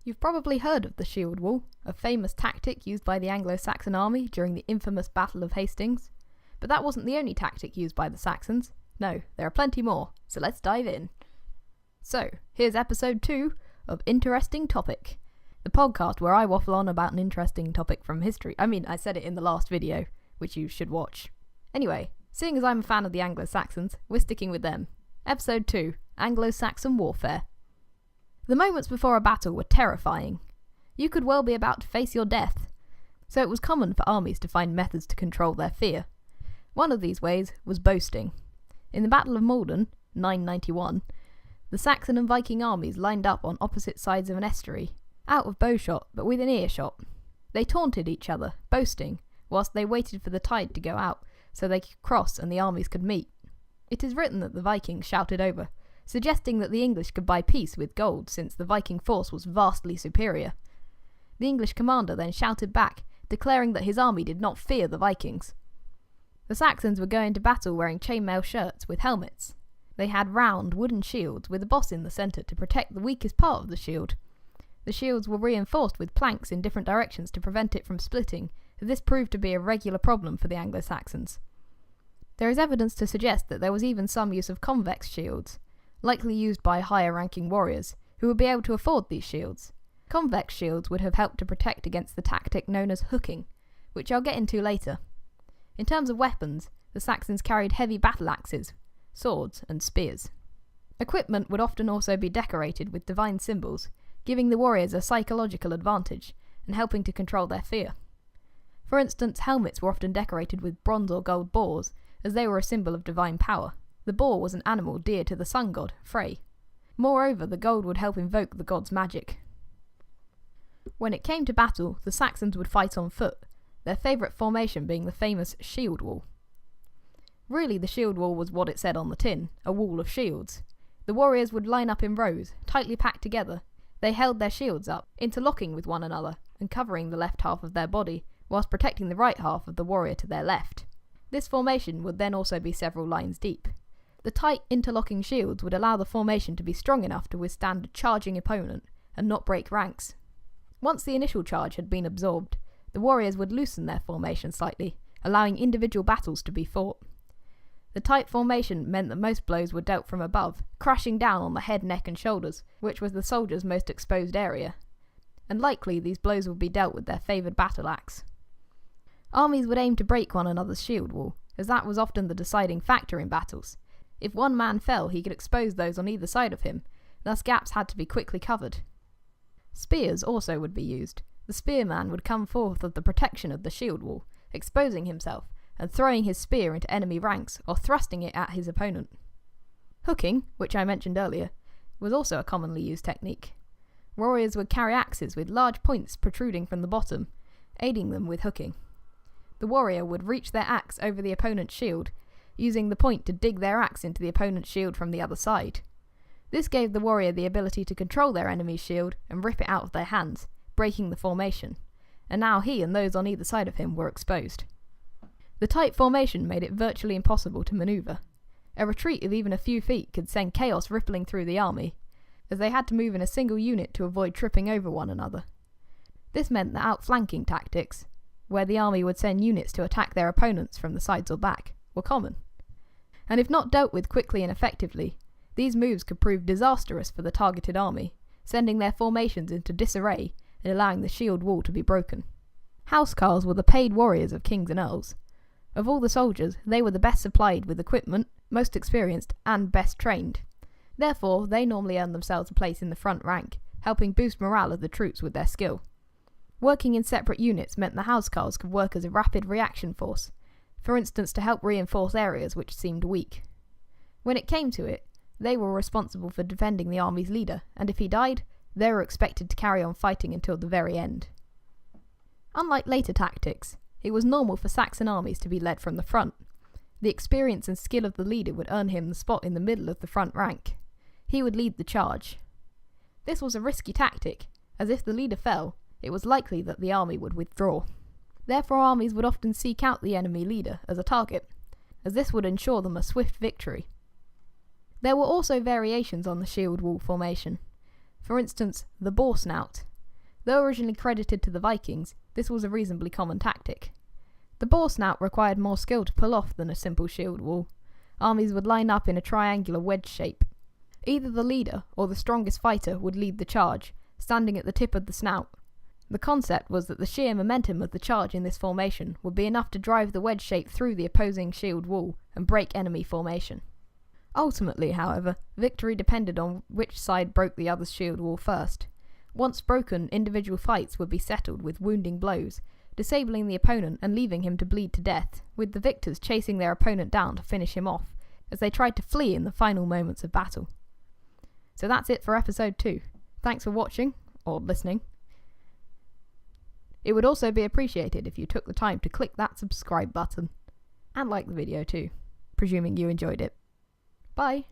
You've probably heard of the shield wall, a famous tactic used by the Anglo-Saxon army during the infamous Battle of Hastings. But that wasn't the only tactic used by the Saxons. No, there are plenty more, so let's dive in. So, here's episode 2 of Interesting Topic, the podcast where I waffle on about an interesting topic from history. I said it in the last video, which you should watch. Anyway, seeing as I'm a fan of the Anglo-Saxons, we're sticking with them. Episode 2, Anglo-Saxon Warfare. The moments before a battle were terrifying. You could well be about to face your death, so it was common for armies to find methods to control their fear. One of these ways was boasting. In the Battle of Maldon, 991, the Saxon and Viking armies lined up on opposite sides of an estuary, out of bowshot but within earshot. They taunted each other, boasting, whilst they waited for the tide to go out so they could cross and the armies could meet. It is written that the Vikings shouted over, suggesting that the English could buy peace with gold since the Viking force was vastly superior. The English commander then shouted back, declaring that his army did not fear the Vikings. The Saxons were going to battle wearing chainmail shirts with helmets. They had round wooden shields with a boss in the centre to protect the weakest part of the shield. The shields were reinforced with planks in different directions to prevent it from splitting, as this proved to be a regular problem for the Anglo-Saxons. There is evidence to suggest that there was even some use of convex shields, likely used by higher-ranking warriors, who would be able to afford these shields. Convex shields would have helped to protect against the tactic known as hooking, which I'll get into later. In terms of weapons, the Saxons carried heavy battle axes, swords, and spears. Equipment would often also be decorated with divine symbols, giving the warriors a psychological advantage and helping to control their fear. For instance, helmets were often decorated with bronze or gold boars, as they were a symbol of divine power. The boar was an animal dear to the sun god, Frey. Moreover, the gold would help invoke the god's magic. When it came to battle, the Saxons would fight on foot, their favourite formation being the famous shield wall. Really, the shield wall was what it said on the tin, a wall of shields. The warriors would line up in rows, tightly packed together. They held their shields up, interlocking with one another, and covering the left half of their body, whilst protecting the right half of the warrior to their left. This formation would then also be several lines deep. The tight interlocking shields would allow the formation to be strong enough to withstand a charging opponent and not break ranks. Once the initial charge had been absorbed, the warriors would loosen their formation slightly, allowing individual battles to be fought. The tight formation meant that most blows were dealt from above, crashing down on the head, neck and shoulders, which was the soldier's most exposed area. And likely these blows would be dealt with their favoured battle axe. Armies would aim to break one another's shield wall, as that was often the deciding factor in battles. If one man fell, he could expose those on either side of him, thus gaps had to be quickly covered. Spears also would be used. The spearman would come forth of the protection of the shield wall, exposing himself, and throwing his spear into enemy ranks or thrusting it at his opponent. Hooking, which I mentioned earlier, was also a commonly used technique. Warriors would carry axes with large points protruding from the bottom, aiding them with hooking. The warrior would reach their axe over the opponent's shield, using the point to dig their axe into the opponent's shield from the other side. This gave the warrior the ability to control their enemy's shield and rip it out of their hands, breaking the formation, and now he and those on either side of him were exposed. The tight formation made it virtually impossible to manoeuvre. A retreat of even a few feet could send chaos rippling through the army, as they had to move in a single unit to avoid tripping over one another. This meant that outflanking tactics, where the army would send units to attack their opponents from the sides or back, were common. And if not dealt with quickly and effectively, these moves could prove disastrous for the targeted army, sending their formations into disarray and allowing the shield wall to be broken. Housecarls were the paid warriors of kings and earls. Of all the soldiers, they were the best supplied with equipment, most experienced, and best trained. Therefore, they normally earned themselves a place in the front rank, helping boost morale of the troops with their skill. Working in separate units meant the housecarls could work as a rapid reaction force, for instance to help reinforce areas which seemed weak. When it came to it, they were responsible for defending the army's leader, and if he died, they were expected to carry on fighting until the very end. Unlike later tactics, it was normal for Saxon armies to be led from the front. The experience and skill of the leader would earn him the spot in the middle of the front rank. He would lead the charge. This was a risky tactic, as if the leader fell, it was likely that the army would withdraw. Therefore armies would often seek out the enemy leader as a target, as this would ensure them a swift victory. There were also variations on the shield wall formation. For instance, the boar snout, Though originally credited to the Vikings, this was a reasonably common tactic. The boar snout required more skill to pull off than a simple shield wall. Armies would line up in a triangular wedge shape. Either the leader or the strongest fighter would lead the charge, standing at the tip of the snout. The concept was that the sheer momentum of the charge in this formation would be enough to drive the wedge shape through the opposing shield wall and break enemy formation. Ultimately, however, victory depended on which side broke the other's shield wall first. Once broken, individual fights would be settled with wounding blows, disabling the opponent and leaving him to bleed to death, with the victors chasing their opponent down to finish him off, as they tried to flee in the final moments of battle. So that's it for episode 2. Thanks for watching, or listening. It would also be appreciated if you took the time to click that subscribe button, and like the video too, presuming you enjoyed it. Bye!